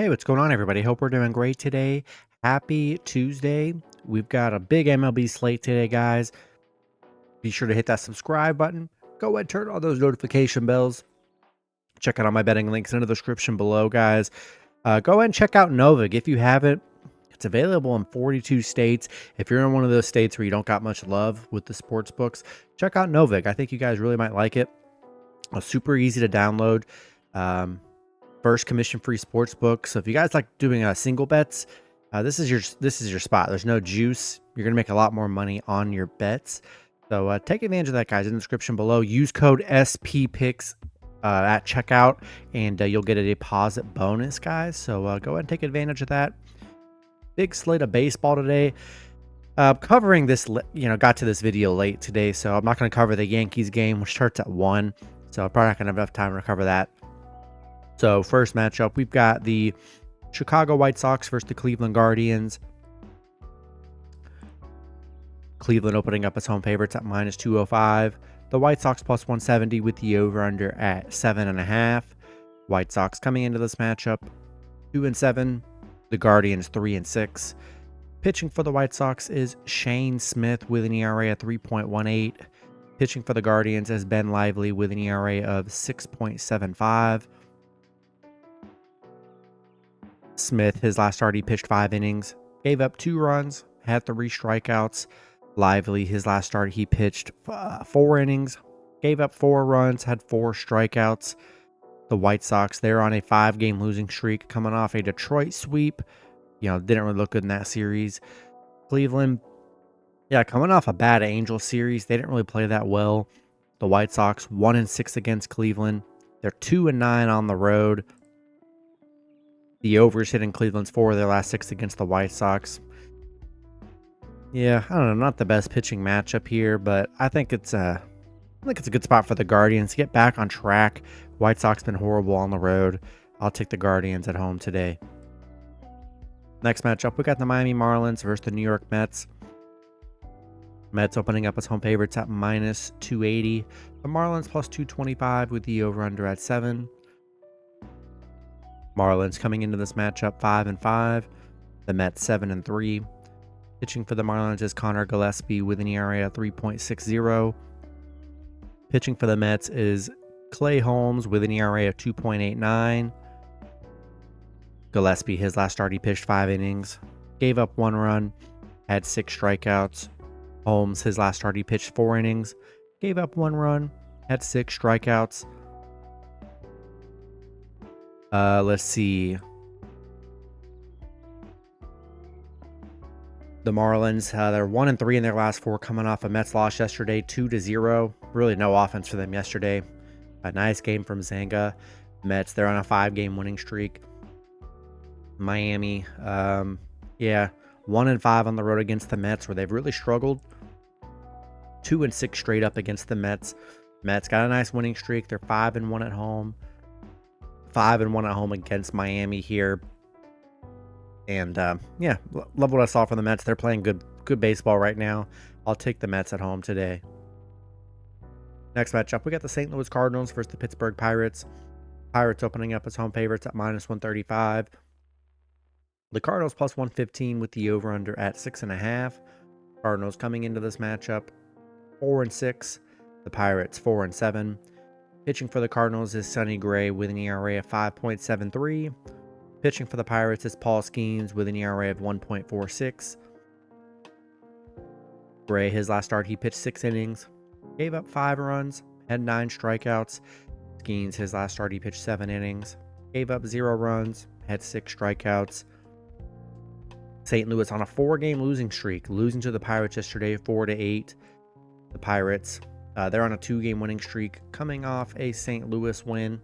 Hey, what's going on, everybody? Hope we're doing great today. Happy Tuesday. We've got a big MLB slate today, guys. Be sure to hit that subscribe button. Go ahead and turn on those notification bells. Check out all my betting links in the description below, guys. Go ahead and check out Novig if you haven't. It's available in 42 states. If you're in one of those states where you don't got much love with the sports books, check out Novig. I think you guys really might like it. Super easy to download. First commission-free sports book. So if you guys like doing single bets, this is your spot. There's no juice. You're gonna make a lot more money on your bets. So take advantage of that, guys. In the description below, use code SPPICKS at checkout, and you'll get a deposit bonus, guys. So go ahead and take advantage of that. Big slate of baseball today. Covering this, got to this video late today, so I'm not going to cover the Yankees game, which starts at 1. So I'm probably not going to have enough time to cover that. So first matchup, we've got the Chicago White Sox versus the Cleveland Guardians. Cleveland opening up as home favorites at minus 205. The White Sox plus 170 with the over-under at 7.5. White Sox coming into this matchup 2-7. The Guardians 3-6. Pitching for the White Sox is Shane Smith with an ERA of 3.18. Pitching for the Guardians is Ben Lively with an ERA of 6.75. Smith, his last start, he pitched 5 innings, gave up 2 runs, had 3 strikeouts. Lively, his last start, he pitched 4 innings, gave up 4 runs, had 4 strikeouts. The White Sox, they're on a 5-game losing streak, coming off a Detroit sweep. Didn't really look good in that series. Cleveland, coming off a bad Angels series. They didn't really play that well. The White Sox, 1-6 against Cleveland. They're 2-9 on the road. The overs hitting Cleveland's 4 of their last 6 against the White Sox. Yeah, I don't know, not the best pitching matchup here, but I think it's a good spot for the Guardians to get back on track. White Sox been horrible on the road. I'll take the Guardians at home today. Next matchup, we got the Miami Marlins versus the New York Mets. Mets opening up as home favorites at minus 280. The Marlins plus 225 with the over-under at 7. Marlins coming into this matchup 5-5. The Mets 7-3. Pitching for the Marlins is Connor Gillespie with an ERA of 3.60. Pitching for the Mets is Clay Holmes with an ERA of 2.89. Gillespie, his last start, he pitched 5 innings, gave up 1 run, had 6 strikeouts. Holmes, his last start, he pitched 4 innings, gave up 1 run, had 6 strikeouts. Let's see. The Marlins, they're 1-3 in their last 4, coming off a Mets loss yesterday, 2-0. Really no offense for them yesterday. A nice game from Zanga. Mets, they're on a 5-game winning streak. Miami, 1-5 on the road against the Mets, where they've really struggled. 2-6 straight up against the Mets. Mets got a nice winning streak. They're 5-1 at home. 5-1 at home against Miami here. And love what I saw from the Mets. They're playing good baseball right now. I'll take the Mets at home today. Next matchup, we got the St. Louis Cardinals versus the Pittsburgh Pirates. Pirates opening up as home favorites at minus 135. The Cardinals plus 115 with the over-under at 6.5. Cardinals coming into this matchup 4-6. The Pirates 4-7. Pitching for the Cardinals is Sonny Gray with an ERA of 5.73. Pitching for the Pirates is Paul Skeens with an ERA of 1.46. Gray, his last start, he pitched 6 innings, gave up 5 runs, had 9 strikeouts. Skeens, his last start, he pitched 7 innings, gave up 0 runs, had 6 strikeouts. St. Louis on a 4-game losing streak, losing to the Pirates yesterday 4-8. The Pirates, they're on a 2-game winning streak, coming off a St. Louis win.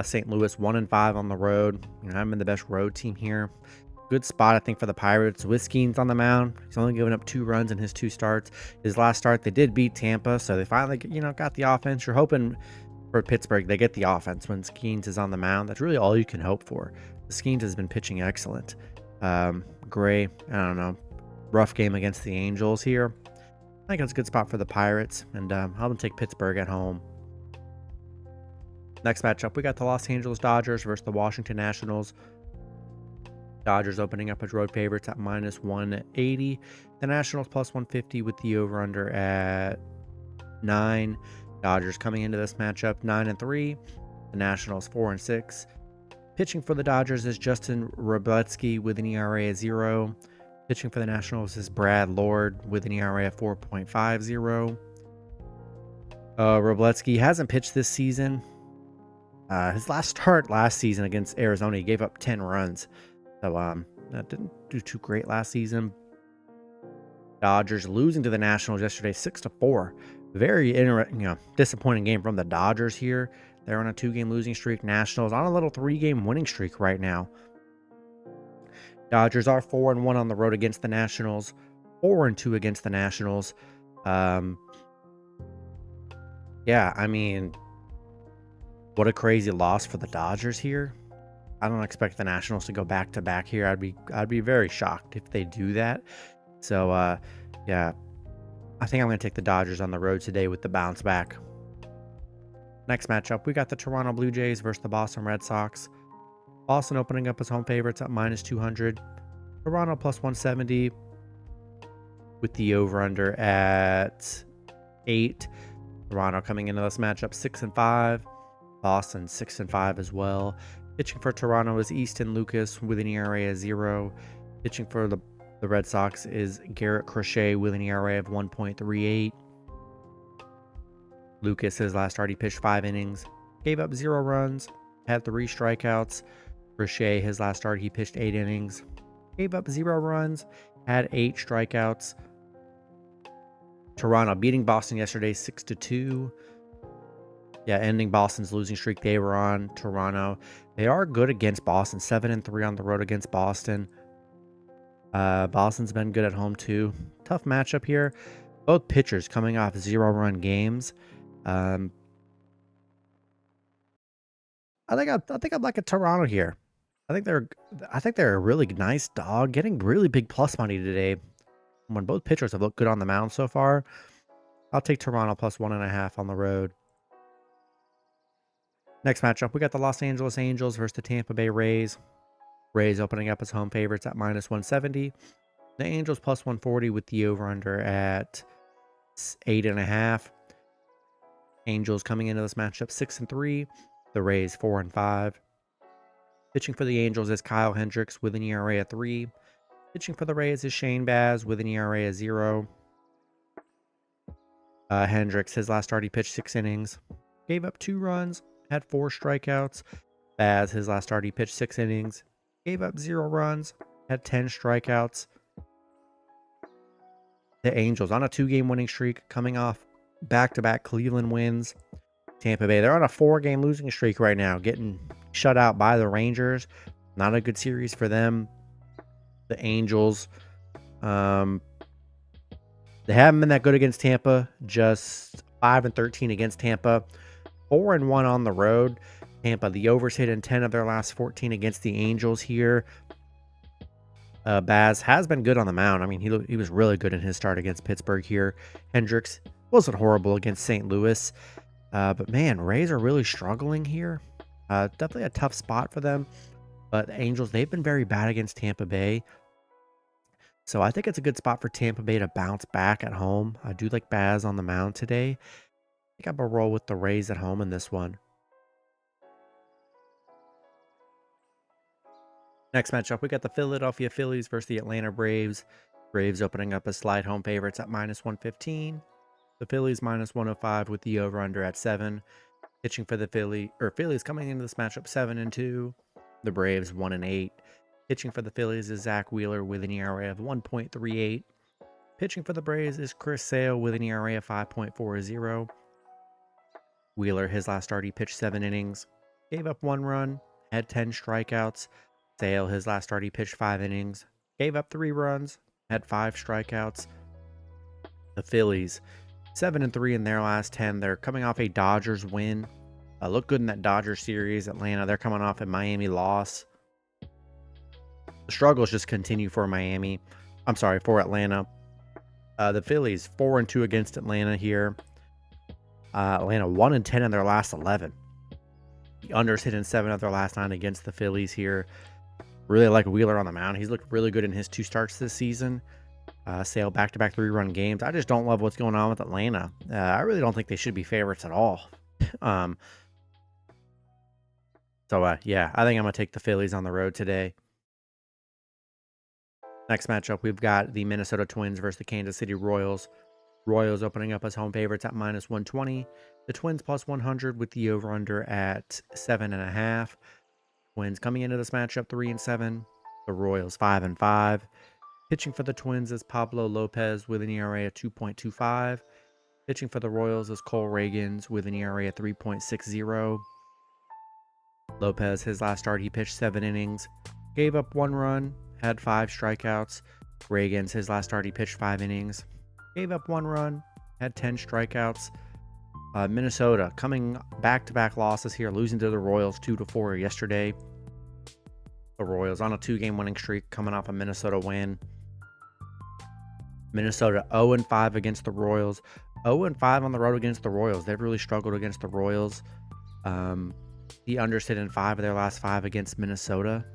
St. Louis 1-5 on the road. I'm in the best road team here. Good spot, I think, for the Pirates. With Skeens on the mound, he's only given up 2 runs in his 2 starts. His last start, they did beat Tampa, so they finally, got the offense. You're hoping for Pittsburgh, they get the offense when Skeens is on the mound. That's really all you can hope for. Skeens has been pitching excellent. Gray, I don't know, rough game against the Angels here. I think it's a good spot for the Pirates, and I'm going to take Pittsburgh at home. Next matchup, we got the Los Angeles Dodgers versus the Washington Nationals. Dodgers opening up as road favorites at -180. The Nationals +150 with the over-under at 9. Dodgers coming into this matchup 9-3. The Nationals 4-6. Pitching for the Dodgers is Justin Robletsky with an ERA of 0. Pitching for the Nationals is Brad Lord with an ERA of 4.50. Robletsky hasn't pitched this season. His last start last season against Arizona, he gave up 10 runs. So that didn't do too great last season. Dodgers losing to the Nationals yesterday 6-4. Very disappointing game from the Dodgers here. They're on a 2-game losing streak. Nationals on a little 3-game winning streak right now. Dodgers are 4-1 on the road against the Nationals, 4-2 against the Nationals. Yeah, I mean, what a crazy loss for the Dodgers here. I don't expect the Nationals to go back-to-back here. I'd be very shocked if they do that. So, yeah, I think I'm going to take the Dodgers on the road today with the bounce back. Next matchup, we got the Toronto Blue Jays versus the Boston Red Sox. Boston opening up as home favorites at -200. Toronto +170 with the over-under at 8. Toronto coming into this matchup 6-5. Boston 6-5 as well. Pitching for Toronto is Easton Lucas with an ERA of 0. Pitching for the Red Sox is Garrett Crochet with an ERA of 1.38. Lucas, his last start, he pitched 5 innings, gave up 0 runs, had 3 strikeouts. Crochet, his last start, he pitched 8 innings, gave up 0 runs, had 8 strikeouts. Toronto beating Boston yesterday 6-2. Yeah, ending Boston's losing streak they were on. Toronto, they are good against Boston, 7-3 on the road against Boston. Boston's been good at home too. Tough matchup here. Both pitchers coming off 0-run games. I think I'm like a Toronto here. I think they're a really nice dog, getting really big plus money today. When both pitchers have looked good on the mound so far, I'll take Toronto +1.5 on the road. Next matchup, we got the Los Angeles Angels versus the Tampa Bay Rays. Rays opening up as home favorites at -170. The Angels +140 with the over-under at 8.5. Angels coming into this matchup 6-3. The Rays 4-5. Pitching for the Angels is Kyle Hendricks with an ERA of 3. Pitching for the Rays is Shane Baz with an ERA of 0. Hendricks, his last start, he pitched 6 innings, gave up 2 runs, had 4 strikeouts. Baz, his last start, he pitched 6 innings, gave up 0 runs, had 10 strikeouts. The Angels on a 2-game winning streak, coming off back-to-back Cleveland wins. Tampa Bay, they're on a 4-game losing streak right now, getting shut out by the Rangers. Not a good series for them. The Angels, they haven't been that good against Tampa, just 5-13 against Tampa, 4-1 on the road. Tampa, the overs hit in 10 of their last 14 against the Angels here. Baz has been good on the mound. I mean, he was really good in his start against Pittsburgh here. Hendricks wasn't horrible against St. Louis. But man, Rays are really struggling here. Definitely a tough spot for them. But the Angels, they've been very bad against Tampa Bay. So I think it's a good spot for Tampa Bay to bounce back at home. I do like Baz on the mound today. I think I'm going to roll with the Rays at home in this one. Next matchup, we got the Philadelphia Phillies versus the Atlanta Braves. Braves opening up as slight home favorites at -115. The Phillies -105 with the over-under at 7. Pitching for the Phillies coming into this matchup 7-2. The Braves 1-8. Pitching for the Phillies is Zach Wheeler with an ERA of 1.38. Pitching for the Braves is Chris Sale with an ERA of 5.40. Wheeler, his last start, he pitched 7 innings, gave up 1 run, had 10 strikeouts. Sale, his last start, he pitched 5 innings, gave up 3 runs, had 5 strikeouts. The Phillies 7-3 in their last 10. They're coming off a Dodgers win. Look good in that Dodgers series. Atlanta, they're coming off a Miami loss. The struggles just continue for Miami. I'm sorry, for Atlanta. The Phillies 4-2 against Atlanta here. Atlanta 1-10 in their last 11. The unders hit in 7 of their last 9 against the Phillies here. Really like Wheeler on the mound. He's looked really good in his 2 starts this season. Sale back-to-back 3-run games. I just don't love what's going on with Atlanta. I really don't think they should be favorites at all. Yeah, I think I'm going to take the Phillies on the road today. Next matchup, we've got the Minnesota Twins versus the Kansas City Royals. Royals opening up as home favorites at -120. The Twins +100 with the over-under at 7.5. Twins coming into this matchup 3-7. The Royals 5-5. Pitching for the Twins is Pablo Lopez with an ERA of 2.25. Pitching for the Royals is Cole Ragans with an ERA of 3.60. Lopez, his last start, he pitched 7 innings, gave up 1 run, had 5 strikeouts. Ragans, his last start, he pitched 5 innings, gave up 1 run, had 10 strikeouts. Minnesota coming back-to-back losses here, losing to the Royals 2-4 yesterday. The Royals on a 2-game winning streak, coming off a Minnesota win. Minnesota 0-5 against the Royals. 0-5 on the road against the Royals. They've really struggled against the Royals. The unders hit in 5 of their last 5 against Minnesota.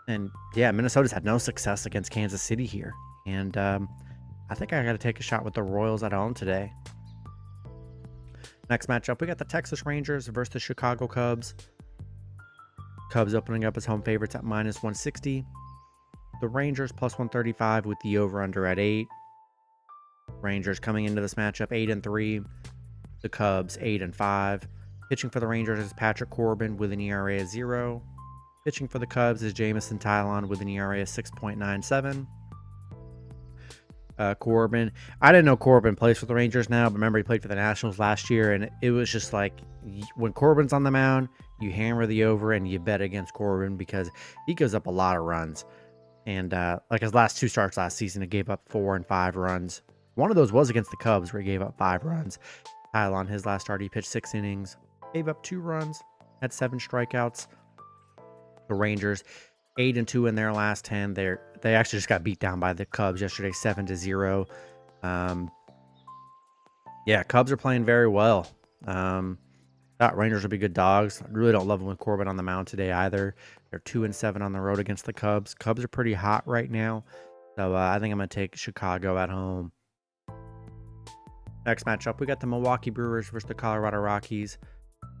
And yeah, Minnesota's had no success against Kansas City here. And I think I got to take a shot with the Royals at home today. Next matchup, we got the Texas Rangers versus the Chicago Cubs. Cubs opening up as home favorites at -160. The Rangers +135 with the over-under at 8. Rangers coming into this matchup 8-3. The Cubs 8-5. Pitching for the Rangers is Patrick Corbin with an ERA of 0. Pitching for the Cubs is Jamison Tylon with an ERA of 6.97. Corbin, I didn't know Corbin plays for the Rangers now, but remember he played for the Nationals last year, and it was just like when Corbin's on the mound, you hammer the over and you bet against Corbin because he gives up a lot of runs. And like his last 2 starts last season, he gave up 4 and 5 runs. One of those was against the Cubs where he gave up 5 runs. Tylon, his last start, he pitched 6 innings, gave up 2 runs, had 7 strikeouts. The Rangers 8-2 in their last 10. They actually just got beat down by the Cubs yesterday, 7-0. Yeah, Cubs are playing very well. Thought Rangers would be good dogs. I really don't love them with Corbin on the mound today either. They're 2-7 on the road against the Cubs. Cubs are pretty hot right now, so I think I'm going to take Chicago at home. Next matchup, we got the Milwaukee Brewers versus the Colorado Rockies.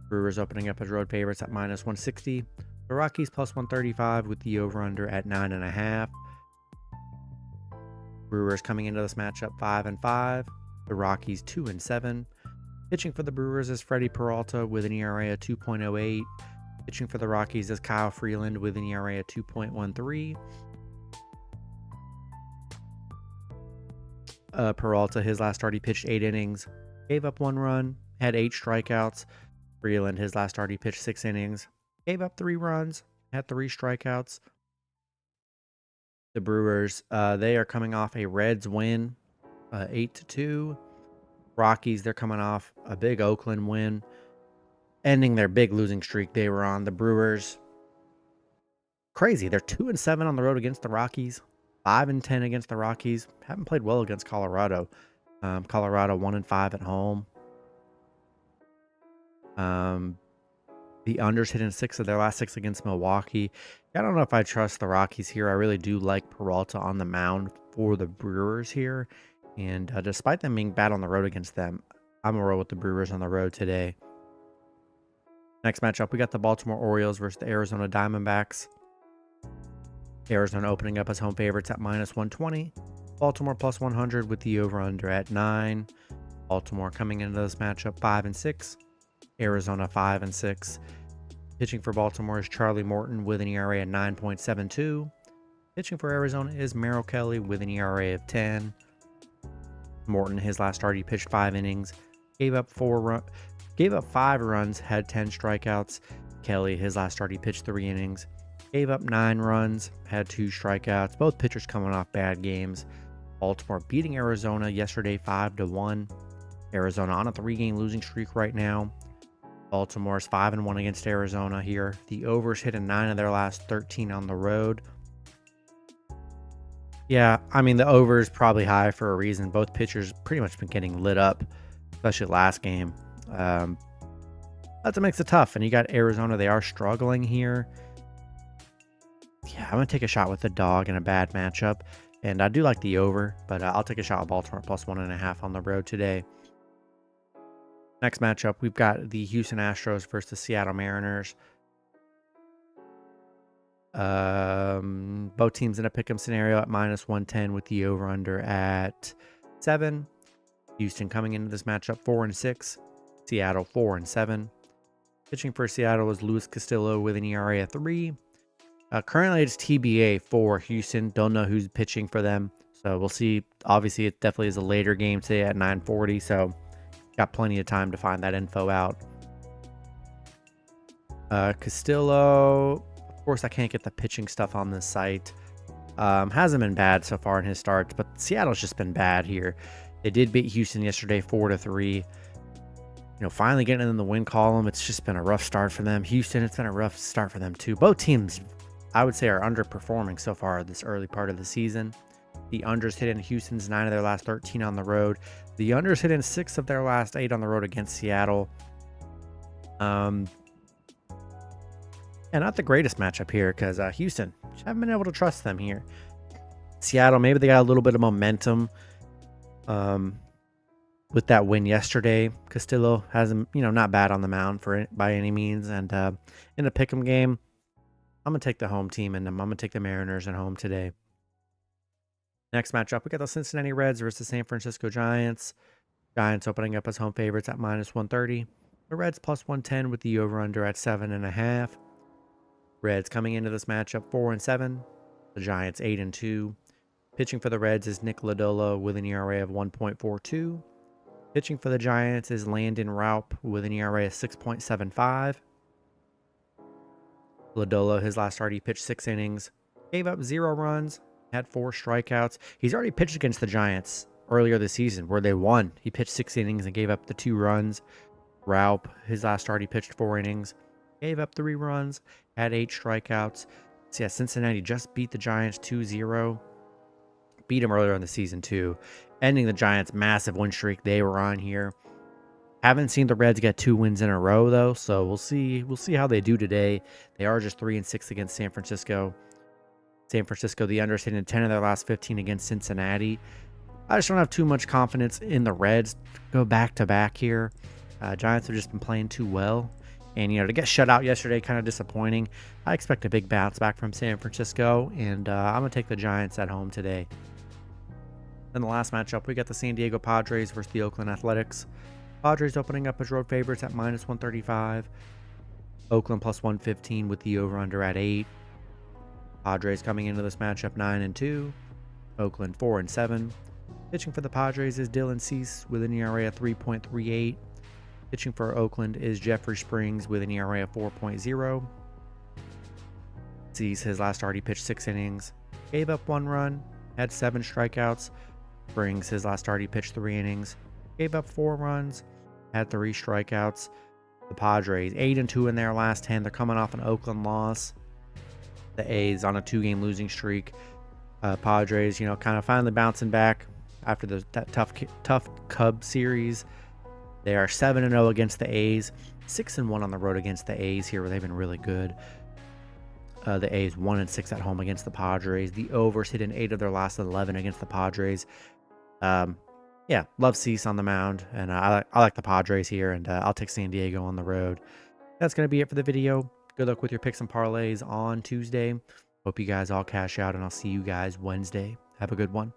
Brewers opening up as road favorites at -160. The Rockies +135 with the over-under at 9.5. Brewers coming into this matchup 5-5. The Rockies 2-7. Pitching for the Brewers is Freddie Peralta with an ERA of 2.08. Pitching for the Rockies is Kyle Freeland with an ERA of 2.13. Peralta, his last start, he pitched 8 innings, gave up 1 run, had 8 strikeouts. Freeland, his last start, he pitched 6 innings, gave up 3 runs, had 3 strikeouts. The Brewers, they are coming off a Reds win, 8-2. Rockies, they're coming off a big Oakland win, ending their big losing streak they were on. The Brewers, crazy. They're 2-7 on the road against the Rockies, 5-10 against the Rockies. Haven't played well against Colorado. Colorado 1-5 at home. The unders hit in 6 of their last 6 against Milwaukee. I don't know if I trust the Rockies here. I really do like Peralta on the mound for the Brewers here. And despite them being bad on the road against them, I'm going to roll with the Brewers on the road today. Next matchup, we got the Baltimore Orioles versus the Arizona Diamondbacks. Arizona opening up as home favorites at -120. Baltimore +100 with the over-under at 9. Baltimore coming into this matchup 5-6. Arizona 5-6. Pitching for Baltimore is Charlie Morton with an ERA of 9.72. Pitching for Arizona is Merrill Kelly with an ERA of 10. Morton, his last start, he pitched 5 innings, gave up 5 runs, had 10 strikeouts. Kelly, his last start, he pitched 3 innings, gave up 9 runs, had 2 strikeouts. Both pitchers coming off bad games. Baltimore beating Arizona yesterday 5-1. Arizona on a 3-game losing streak right now. Baltimore's 5-1 against Arizona here. The overs hit in 9 of their last 13 on the road. Yeah, I mean, the over is probably high for a reason. Both pitchers pretty much been getting lit up, especially last game. That makes it tough. And you got Arizona. They are struggling here. Yeah, I'm going to take a shot with the dog in a bad matchup. And I do like the over, but I'll take a shot with Baltimore plus 1.5 on the road today. Next matchup, we've got the Houston Astros versus the Seattle Mariners. Both teams in a pick'em scenario at minus 110 with the over-under at 7. Houston coming into this matchup 4-6. Seattle 4-7. Pitching for Seattle is Luis Castillo with an ERA of 3. Currently, it's TBA for Houston. Don't know who's pitching for them, so we'll see. Obviously, it definitely is a later game today at 9:40, so got plenty of time to find that info out. Castillo, of course, I can't get the pitching stuff on this site. Hasn't been bad so far in his starts, but Seattle's just been bad here. They did beat Houston yesterday 4-3. Finally getting in the win column. It's just been a rough start for them. Houston, it's been a rough start for them too. Both teams, I would say, are underperforming so far this early part of the season. The unders hit in Houston's 9 of their last 13 on the road. The unders hit in 6 of their last 8 on the road against Seattle. And not the greatest matchup here because Houston, haven't been able to trust them here. Seattle, maybe they got a little bit of momentum with that win yesterday. Castillo hasn't, not bad on the mound by any means. And in a pick'em game, I'm going to take the home team, and I'm going to take the Mariners at home today. Next matchup, we got the Cincinnati Reds versus the San Francisco Giants. Giants opening up as home favorites at minus 130. The Reds plus 110 with the over-under at 7.5. Reds coming into this matchup 4-7. The Giants 8-2. Pitching for the Reds is Nick Lodolo with an ERA of 1.42. Pitching for the Giants is Landon Raup with an ERA of 6.75. Lodolo, his last start, he pitched 6 innings, gave up 0 runs, had 4 strikeouts. He's already pitched against the Giants earlier this season where they won. He pitched 6 innings and gave up the 2 runs. Raup, his last start, he pitched 4 innings, gave up 3 runs, had 8 strikeouts. So yeah, Cincinnati just beat the Giants 2-0. Beat them earlier in the season too, ending the Giants' massive win streak they were on here. Haven't seen the Reds get 2 wins in a row though, so we'll see how they do today. They are just 3-6 against San Francisco. San Francisco, the unders hitting 10 of their last 15 against Cincinnati. I just don't have too much confidence in the Reds to go back to back here. Giants have just been playing too well, and to get shut out yesterday, kind of disappointing. I expect a big bounce back from San Francisco, and I'm gonna take the Giants at home today. In the last matchup, we got the San Diego Padres versus the Oakland Athletics. Padres opening up as road favorites at minus 135. Oakland plus 115 with the over-under at 8. Padres coming into this matchup 9-2. Oakland 4-7. Pitching for the Padres is Dylan Cease with an ERA of 3.38. Pitching for Oakland is Jeffrey Springs with an ERA of 4.0. Cease, his last start, he pitched 6 innings, gave up 1 run, had 7 strikeouts. Springs, his last start, he pitched 3 innings, gave up 4 runs, had 3 strikeouts. The Padres 8-2 in their last 10. They're coming off an Oakland loss. The A's on a 2-game losing streak. Padres, kind of finally bouncing back after that tough Cub series. They are 7-0 against the A's, 6-1 on the road against the A's here, where they've been really good. The A's 1-6 at home against the Padres. The overs hit in 8 of their last 11 against the Padres. Yeah, love Cease on the mound, and I like the Padres here, and I'll take San Diego on the road. That's going to be it for the video. Good luck with your picks and parlays on Tuesday. Hope you guys all cash out, and I'll see you guys Wednesday. Have a good one.